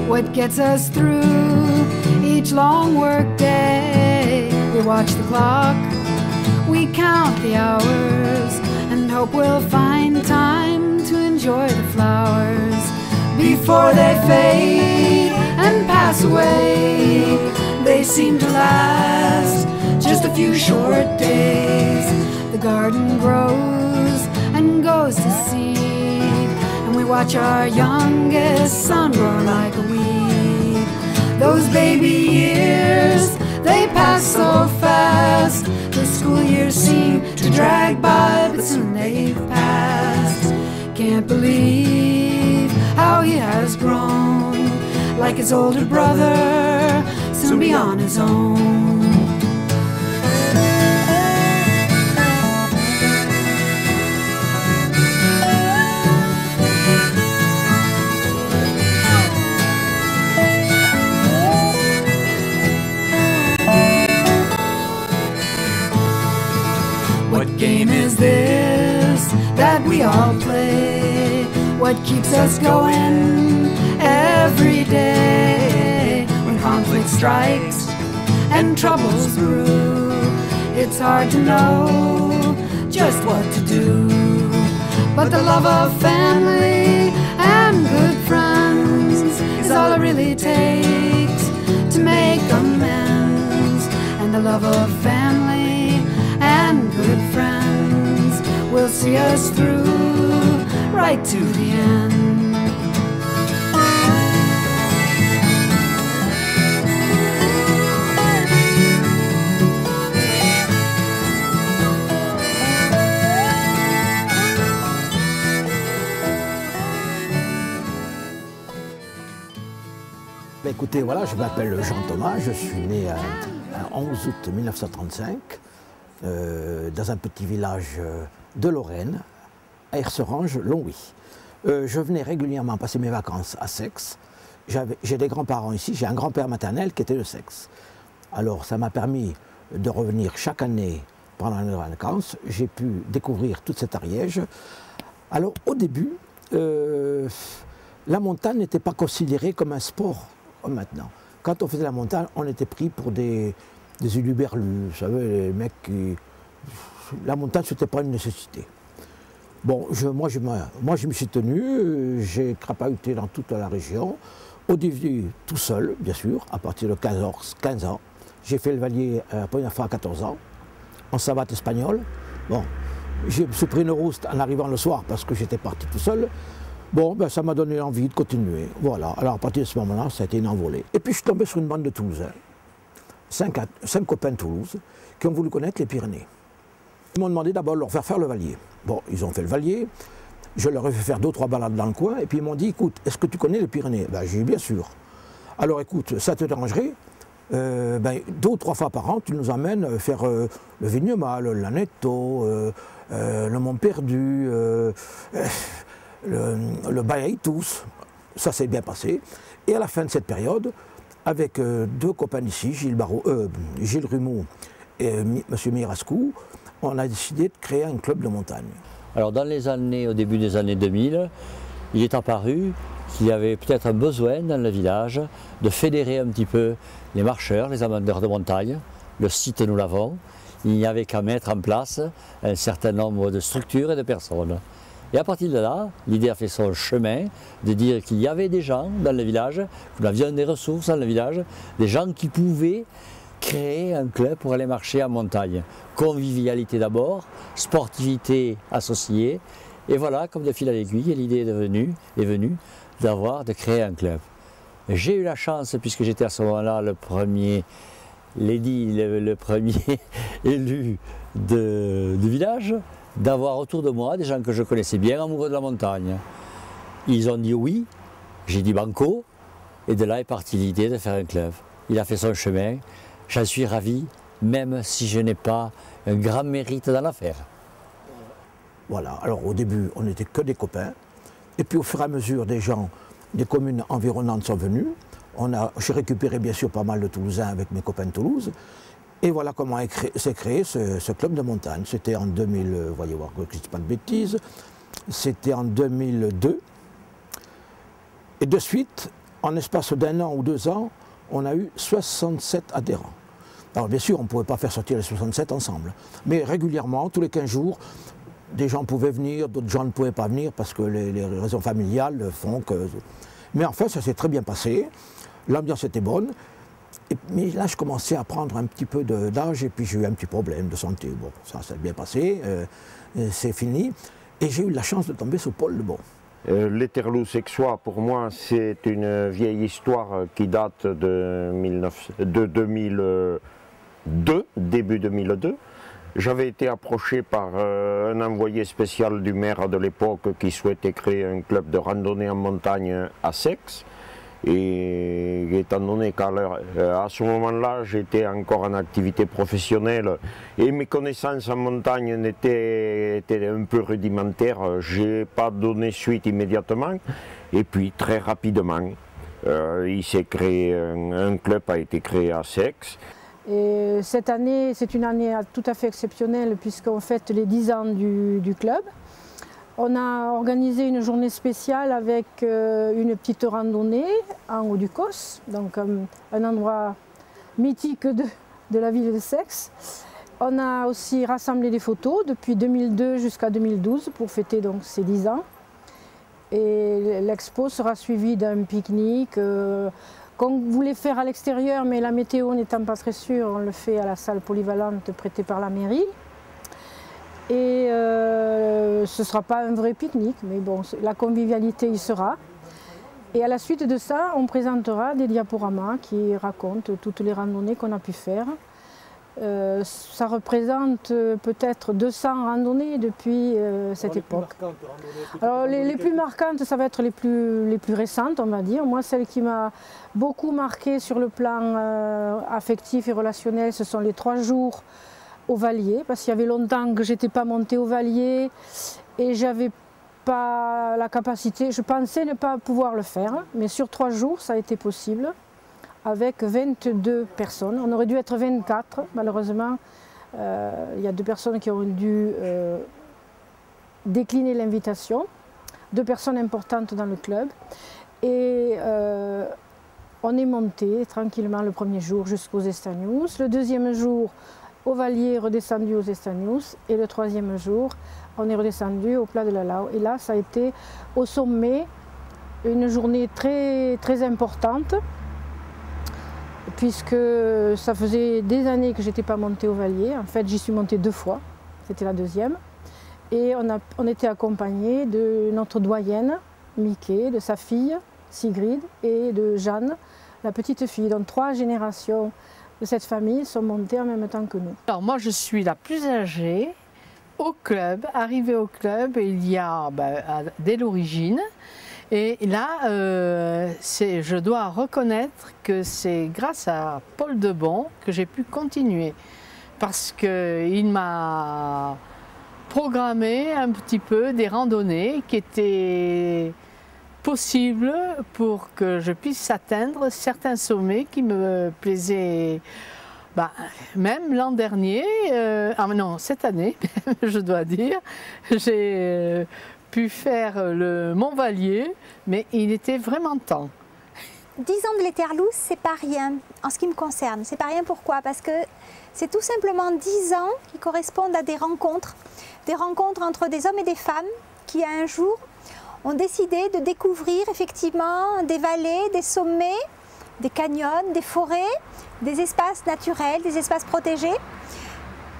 what gets us through each long work day. We watch the clock, we count the hours, and hope we'll find time to enjoy the flowers before they fade and pass away. They seem to last just a few short days. The garden grows and goes to seed, and we watch our youngest son grow like a weed. Those baby years, they pass so fast. The school years seem to drag by, but soon they've passed. Can't believe how he has grown, like his older brother, soon be on his own. What game is this that we all play? What keeps us going every day? When conflict strikes and troubles brew, it's hard to know just what to do. But the love of family and good friends is all it really takes to make amends. And the love of family and good friends will see us through right to the end. Écoutez, voilà, je m'appelle Jean Thomas, je suis né le 11 août 1935 dans un petit village de Lorraine, à Herserange, Longwy. Je venais régulièrement passer mes vacances à Sex. J'ai des grands-parents ici, j'ai un grand-père maternel qui était de Sex. Alors ça m'a permis de revenir chaque année pendant les vacances. J'ai pu découvrir toute cette Ariège. Alors au début, la montagne n'était pas considérée comme un sport comme maintenant. Quand on faisait la montagne, on était pris pour des huluberlus, vous savez, les mecs qui... La montagne, ce n'était pas une nécessité. Bon, moi, je me suis tenu, j'ai crapahuté dans toute la région. Au début, tout seul, bien sûr, à partir de 15 ans. J'ai fait le Vallier la première fois à 14 ans, en savate espagnole. Bon, j'ai pris une rouste en arrivant le soir parce que j'étais parti tout seul. Bon, ben, ça m'a donné envie de continuer. Voilà, alors à partir de ce moment-là, ça a été une envolée. Et puis je suis tombé sur une bande de Toulousains, 5 copains de Toulouse, qui ont voulu connaître les Pyrénées. Ils m'ont demandé d'abord de leur faire le Vallier. Bon, ils ont fait le Vallier, je leur ai fait faire 2 ou 3 balades dans le coin, et puis ils m'ont dit, écoute, est-ce que tu connais les Pyrénées? Ben, j'ai dit, bien sûr. Alors écoute, ça te dérangerait, 2 ou 3 fois par an, tu nous emmènes faire le Vignemale, l'Aneto, le Mont Perdu, le Bayaïtous. Ça s'est bien passé. Et à la fin de cette période, avec 2 copains d'ici, Gilles Rumeau et M. Mirascou, on a décidé de créer un club de montagne. Alors au début des années 2000, il est apparu qu'il y avait peut-être un besoin dans le village de fédérer un petit peu les marcheurs, les amateurs de montagne. Le site, nous l'avons. Il n'y avait qu'à mettre en place un certain nombre de structures et de personnes. Et à partir de là, l'idée a fait son chemin de dire qu'il y avait des gens dans le village, que nous avions des ressources dans le village, des gens qui pouvaient créer un club pour aller marcher en montagne. Convivialité d'abord, sportivité associée, et voilà, comme de fil à l'aiguille, l'idée est venue de créer un club. J'ai eu la chance, puisque j'étais à ce moment-là le premier élu du village, d'avoir autour de moi des gens que je connaissais bien, amoureux de la montagne. Ils ont dit oui, j'ai dit banco, et de là est partie l'idée de faire un club. Il a fait son chemin, j'en suis ravi, même si je n'ai pas un grand mérite dans l'affaire. Voilà, alors au début, on n'était que des copains, et puis au fur et à mesure, des gens des communes environnantes sont venus. J'ai récupéré bien sûr pas mal de Toulousains avec mes copains de Toulouse. Et voilà comment s'est créé ce club de montagne. C'était en 2000, voyez voir que je ne dis pas de bêtises, c'était en 2002. Et de suite, en espace d'un an ou 2 ans, on a eu 67 adhérents. Alors bien sûr, on ne pouvait pas faire sortir les 67 ensemble, mais régulièrement, tous les 15 jours, des gens pouvaient venir, d'autres gens ne pouvaient pas venir parce que les raisons familiales font que... Mais enfin, ça s'est très bien passé, l'ambiance était bonne, mais là, je commençais à prendre un petit peu d'âge et puis j'ai eu un petit problème de santé. Bon, ça s'est bien passé, c'est fini, et j'ai eu la chance de tomber sur Paul Lebon. L'Éterloo-Seixois, pour moi, c'est une vieille histoire qui date de 2002, début 2002. J'avais été approché par un envoyé spécial du maire de l'époque qui souhaitait créer un club de randonnée en montagne à Sex. Et étant donné qu'à ce moment-là, j'étais encore en activité professionnelle et mes connaissances en montagne étaient un peu rudimentaires, je n'ai pas donné suite immédiatement. Et puis très rapidement, il s'est créé, un club a été créé à Sex. Et cette année, c'est une année tout à fait exceptionnelle puisqu'on fête les 10 ans du club. On a organisé une journée spéciale avec une petite randonnée en haut du Causse, donc un endroit mythique de la ville de Sex. On a aussi rassemblé des photos depuis 2002 jusqu'à 2012 pour fêter donc ces 10 ans. Et l'expo sera suivie d'un pique-nique qu'on voulait faire à l'extérieur, mais la météo n'étant pas très sûre, on le fait à la salle polyvalente prêtée par la mairie. Et ce ne sera pas un vrai pique-nique, mais bon, la convivialité y sera. Et à la suite de ça, on présentera des diaporamas qui racontent toutes les randonnées qu'on a pu faire. Ça représente peut-être 200 randonnées depuis cette époque. Alors les plus marquantes, ça va être les plus récentes, on va dire. Moi, celle qui m'a beaucoup marquée sur le plan affectif et relationnel, ce sont les 3 jours au Valier, parce qu'il y avait longtemps que je n'étais pas montée au Valier et j'avais pas la capacité, je pensais ne pas pouvoir le faire, mais sur 3 jours ça a été possible avec 22 personnes. On aurait dû être 24, malheureusement il y a 2 personnes qui ont dû décliner l'invitation, 2 personnes importantes dans le club, et on est monté tranquillement le premier jour jusqu'aux Estagnous, le deuxième jour au Valier, redescendu aux Estagnous, et le 3e jour, on est redescendu au Plat de la Lao. Et là, ça a été au sommet une journée très, très importante, puisque ça faisait des années que je n'étais pas montée au Valier. En fait, j'y suis montée 2 fois, c'était la 2e. Et on était accompagné de notre doyenne, Mickey, de sa fille, Sigrid, et de Jeanne, la petite fille. Donc 3 générations de cette famille sont montées en même temps que nous. Alors moi je suis la plus âgée au club, arrivée au club il y a dès l'origine. Et là, je dois reconnaître que c'est grâce à Paul Lebon que j'ai pu continuer. Parce qu'il m'a programmé un petit peu des randonnées qui étaient possible pour que je puisse atteindre certains sommets qui me plaisaient. Même l'an dernier, non, cette année, je dois dire, j'ai pu faire le Mont Valier, mais il était vraiment temps. 10 ans de l'Éterloo, c'est pas rien en ce qui me concerne. C'est pas rien, pourquoi? Parce que c'est tout simplement 10 ans qui correspondent à des rencontres entre des hommes et des femmes qui, un jour, ont décidé de découvrir effectivement des vallées, des sommets, des canyons, des forêts, des espaces naturels, des espaces protégés.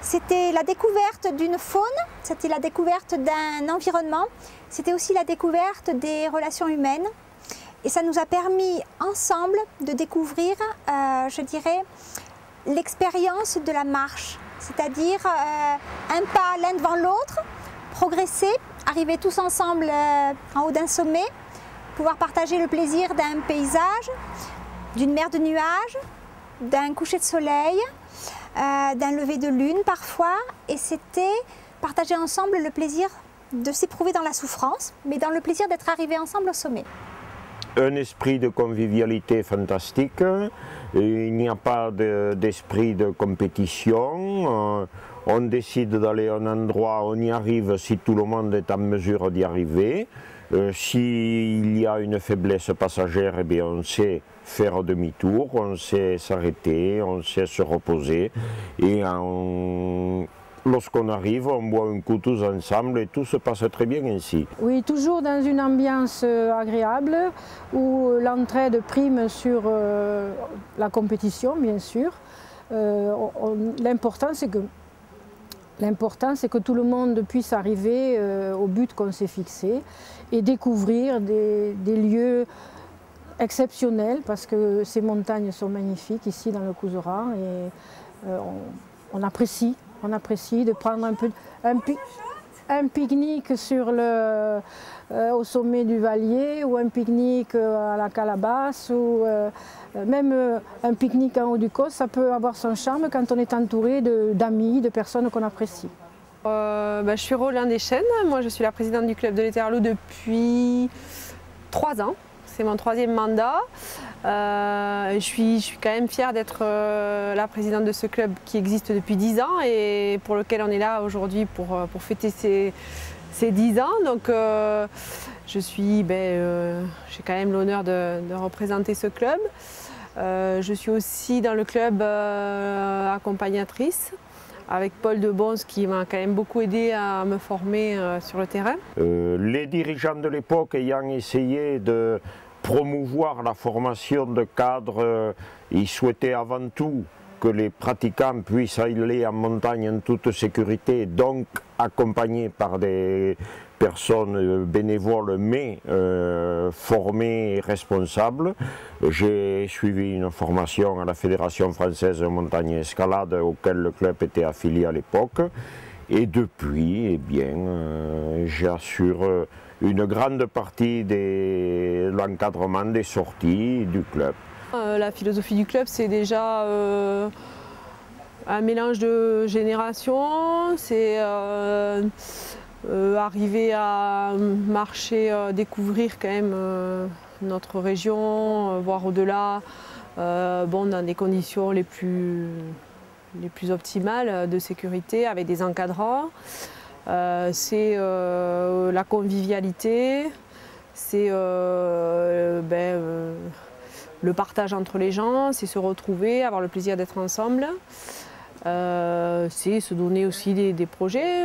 C'était la découverte d'une faune, c'était la découverte d'un environnement, c'était aussi la découverte des relations humaines. Et ça nous a permis ensemble de découvrir, je dirais, l'expérience de la marche, c'est-à-dire un pas l'un devant l'autre, progresser, arriver tous ensemble en haut d'un sommet, pouvoir partager le plaisir d'un paysage, d'une mer de nuages, d'un coucher de soleil, d'un lever de lune parfois, et c'était partager ensemble le plaisir de s'éprouver dans la souffrance, mais dans le plaisir d'être arrivés ensemble au sommet. Un esprit de convivialité fantastique, il n'y a pas d'esprit de compétition, on décide d'aller à un endroit, on y arrive si tout le monde est en mesure d'y arriver. S'il y a une faiblesse passagère, eh bien, on sait faire demi-tour, on sait s'arrêter, on sait se reposer. Et lorsqu'on arrive, on boit un coup tous ensemble et tout se passe très bien ainsi. Oui, toujours dans une ambiance agréable où l'entraide prime sur la compétition, bien sûr. L'important, c'est que tout le monde puisse arriver au but qu'on s'est fixé et découvrir des lieux exceptionnels parce que ces montagnes sont magnifiques ici dans le Couserans et on apprécie de prendre un pique-nique au sommet du Vallier ou un pique-nique à la Calabasse ou même un pique-nique en haut du Causse, ça peut avoir son charme quand on est entouré d'amis, de personnes qu'on apprécie. Je suis Rolinde Deschênes, moi je suis la présidente du club de l'Éterloo depuis 3 ans. C'est mon 3e mandat. Je suis quand même fière d'être la présidente de ce club qui existe depuis 10 ans et pour lequel on est là aujourd'hui pour fêter ces 10 ans. Donc j'ai quand même l'honneur de représenter ce club. Je suis aussi dans le club accompagnatrice avec Paul Debons qui m'a quand même beaucoup aidé à me former sur le terrain. Les dirigeants de l'époque ayant essayé de promouvoir la formation de cadres, ils souhaitaient avant tout que les pratiquants puissent aller en montagne en toute sécurité, donc accompagnés par des personnes bénévoles mais formées et responsables. J'ai suivi une formation à la Fédération française de montagne et escalade auquel le club était affilié à l'époque et depuis, eh bien, j'assure une grande partie de l'encadrement des sorties du club. La philosophie du club, c'est déjà un mélange de générations, c'est arriver à marcher, découvrir quand même notre région, voir au-delà, dans des conditions les plus optimales de sécurité avec des encadrants. C'est la convivialité, c'est le partage entre les gens, c'est se retrouver, avoir le plaisir d'être ensemble. C'est se donner aussi des projets,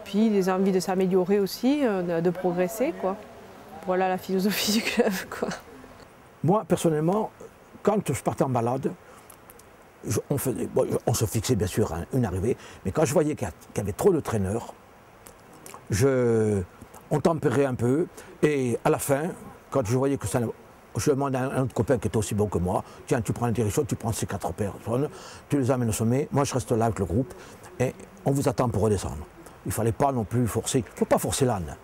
puis des envies de s'améliorer aussi, de progresser, quoi. Voilà la philosophie du club, quoi. Moi, personnellement, quand je partais en balade, on se fixait bien sûr une arrivée, mais quand je voyais qu'il y avait trop de traîneurs, on tempérait un peu, et à la fin, quand je voyais que ça... Je demandais à un autre copain qui était aussi bon que moi, tiens, tu prends la direction, tu prends ces 4 personnes, tu les amènes au sommet, moi je reste là avec le groupe, et on vous attend pour redescendre. Il ne fallait pas non plus forcer, il ne faut pas forcer l'âne.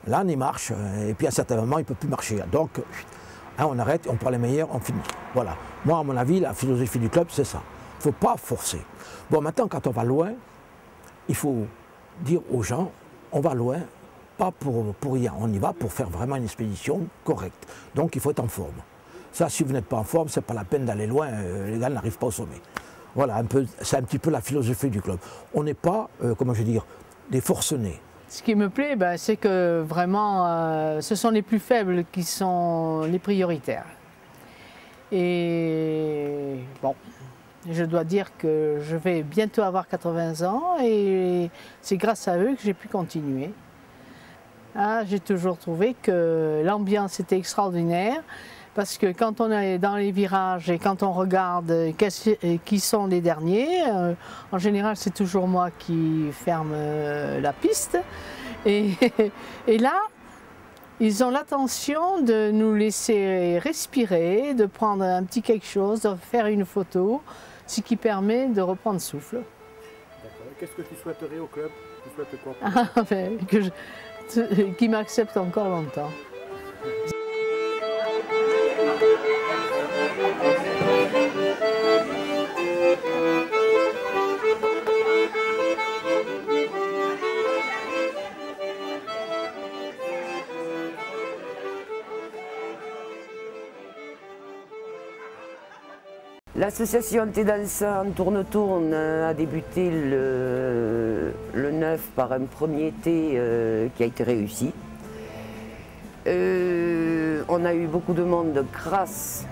L'âne, il marche, et puis à un certain moment, il ne peut plus marcher. Donc, on arrête, on prend les meilleurs, on finit. Voilà. Moi, à mon avis, la philosophie du club, c'est ça. Il ne faut pas forcer. Bon, maintenant, quand on va loin, il faut dire aux gens, on va loin, pas pour rien, on y va pour faire vraiment une expédition correcte. Donc il faut être en forme. Ça, si vous n'êtes pas en forme, c'est pas la peine d'aller loin, les gars n'arrivent pas au sommet. Voilà, c'est un petit peu la philosophie du club. On n'est pas, comment je veux dire, des forcenés. Ce qui me plaît, c'est que vraiment, ce sont les plus faibles qui sont les prioritaires. Et bon, je dois dire que je vais bientôt avoir 80 ans et c'est grâce à eux que j'ai pu continuer. J'ai toujours trouvé que l'ambiance était extraordinaire parce que quand on est dans les virages et quand on regarde qui sont les derniers, en général c'est toujours moi qui ferme la piste et là ils ont l'attention de nous laisser respirer, de prendre un petit quelque chose, de faire une photo, ce qui permet de reprendre souffle. D'accord. Qu'est-ce que tu souhaiterais au club? Tu souhaites quoi? Qui m'accepte encore longtemps. L'association Thé Dansant Tourne-Tourne a débuté le 9 par un premier thé qui a été réussi. On a eu beaucoup de monde grâce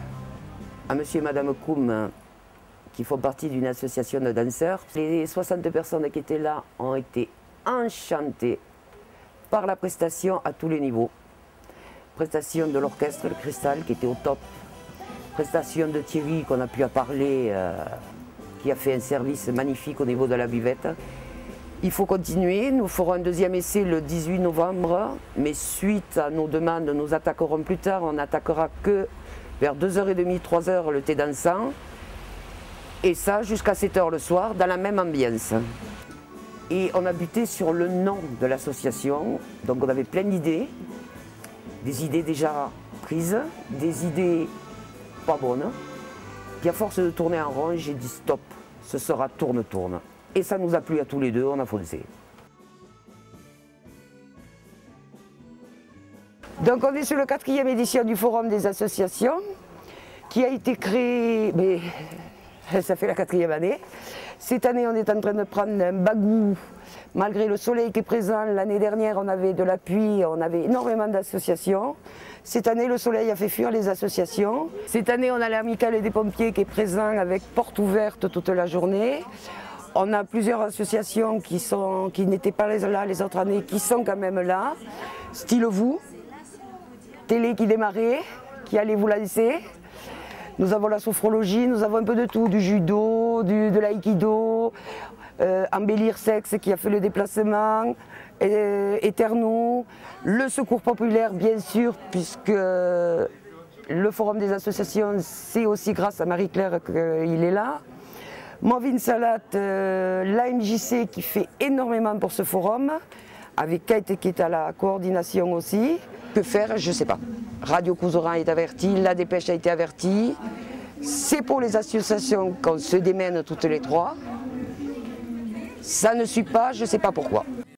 à monsieur et madame Koum, qui font partie d'une association de danseurs. Les 60 personnes qui étaient là ont été enchantées par la prestation à tous les niveaux. Prestation de l'orchestre, le Cristal, qui était au top. Prestation de Thierry, qu'on a pu en parler, qui a fait un service magnifique au niveau de la buvette. Il faut continuer, nous ferons un deuxième essai le 18 novembre, mais suite à nos demandes, nous attaquerons plus tard. On n'attaquera que vers 2h30, 3h le thé dansant, et ça jusqu'à 7h le soir, dans la même ambiance. Et on a buté sur le nom de l'association, donc on avait plein d'idées, des idées déjà prises, des idées pas bonnes. Puis à force de tourner en rond, j'ai dit stop, ce sera tourne-tourne. Et ça nous a plu à tous les deux, on a foncé. Donc on est sur la 4e édition du Forum des associations, qui a été créé, mais ça fait la 4e année. Cette année, on est en train de prendre un bagou, malgré le soleil qui est présent. L'année dernière, on avait de la pluie, on avait énormément d'associations. Cette année, le soleil a fait fuir les associations. Cette année, on a l'Amicale des pompiers qui est présent avec porte ouverte toute la journée. On a plusieurs associations qui n'étaient pas là les autres années, qui sont quand même là. Style vous, Télé qui démarrait, qui allait vous lancer. Nous avons la sophrologie, nous avons un peu de tout, du judo, de l'aïkido, Embellir Sexe qui a fait le déplacement, Eterno, le secours populaire bien sûr, puisque le Forum des associations, c'est aussi grâce à Marie-Claire qu'il est là. Movin Salat, l'AMJC qui fait énormément pour ce forum, avec Kate qui est à la coordination aussi. Que faire, je ne sais pas. Radio Couseran est averti, La Dépêche a été avertie. C'est pour les associations qu'on se démène toutes les trois. Ça ne suit pas, je ne sais pas pourquoi.